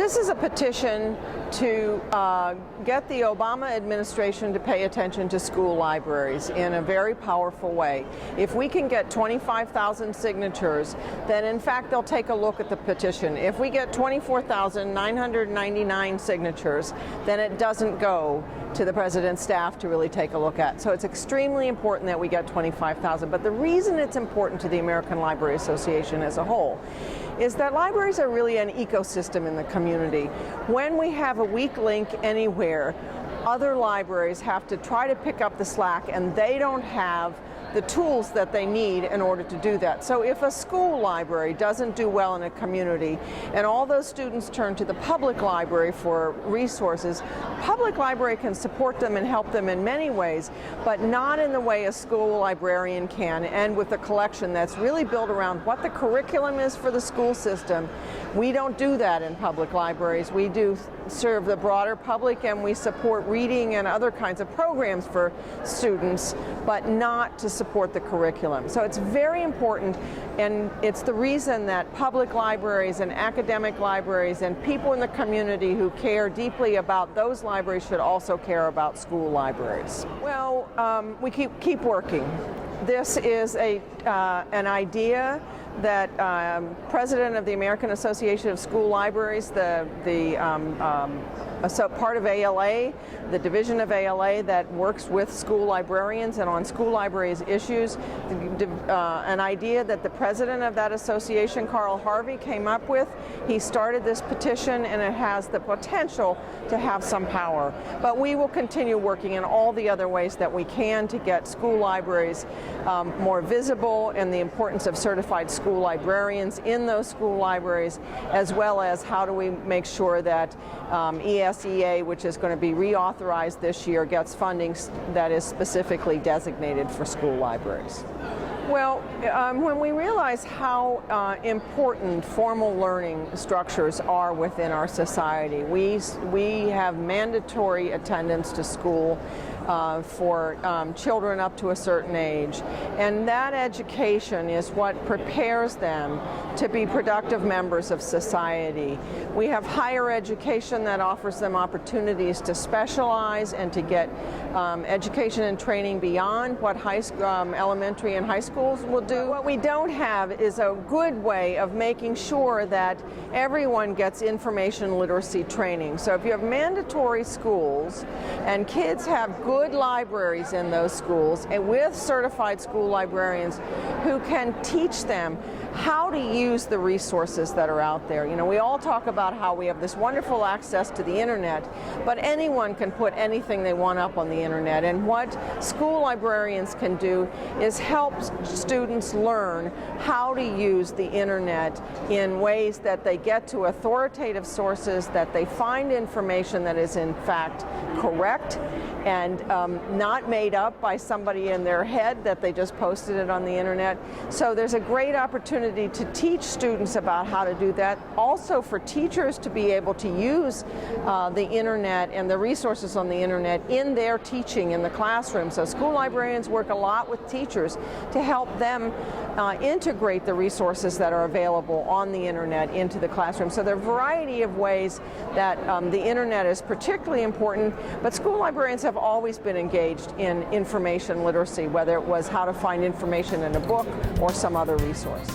This is a petition to get the Obama administration to pay attention to school libraries in a very powerful way. If we can get 25,000 signatures, then in fact they'll take a look at the petition. If we get 24,999 signatures, then it doesn't go to the president's staff to really take a look at. So it's extremely important that we get 25,000. But the reason it's important to the American Library Association as a whole is that libraries are really an ecosystem in the community. When we have a weak link anywhere, other libraries have to try to pick up the slack, and they don't have the tools that they need in order to do that. So if a school library doesn't do well in a community and all those students turn to the public library for resources, public library can support them and help them in many ways, but not in the way a school librarian can, and with a collection that's really built around what the curriculum is for the school system. We don't do that in public libraries. We do serve the broader public, and we support reading and other kinds of programs for students, but not to support the curriculum. So it's very important, and it's the reason that public libraries and academic libraries and people in the community who care deeply about those libraries should also care about school libraries. Well, we keep working. This is an idea that President of the American Association of School Libraries, part of ALA, the division of ALA that works with school librarians and on school libraries issues, an idea that the president of that association, Carl Harvey, came up with. He started this petition, and it has the potential to have some power. But we will continue working in all the other ways that we can to get school libraries more visible, and the importance of certified school librarians in those school libraries, as well as how do we make sure that ESEA, which is going to be reauthorized this year, gets funding that is specifically designated for school libraries. Well, when we realize how important formal learning structures are within our society, we have mandatory attendance to school for children up to a certain age, and that education is what prepares them to be productive members of society. We have higher education that offers them opportunities to specialize and to get education and training beyond what elementary and high schools will do. What we don't have is a good way of making sure that everyone gets information literacy training. So if you have mandatory schools and kids have good libraries in those schools, and with certified school librarians who can teach them how to use the resources that are out there. You know, we all talk about how we have this wonderful access to the internet, but anyone can put anything they want up on the internet. And what school librarians can do is help students learn how to use the internet in ways that they get to authoritative sources, that they find information that is in fact correct and not made up by somebody in their head that they just posted it on the internet. So there's a great opportunity to teach students about how to do that. Also for teachers to be able to use the internet and the resources on the internet in their teaching in the classroom. So school librarians work a lot with teachers to help them integrate the resources that are available on the internet into the classroom. So there are a variety of ways that the internet is particularly important, but school librarians have always been engaged in information literacy, whether it was how to find information in a book or some other resource.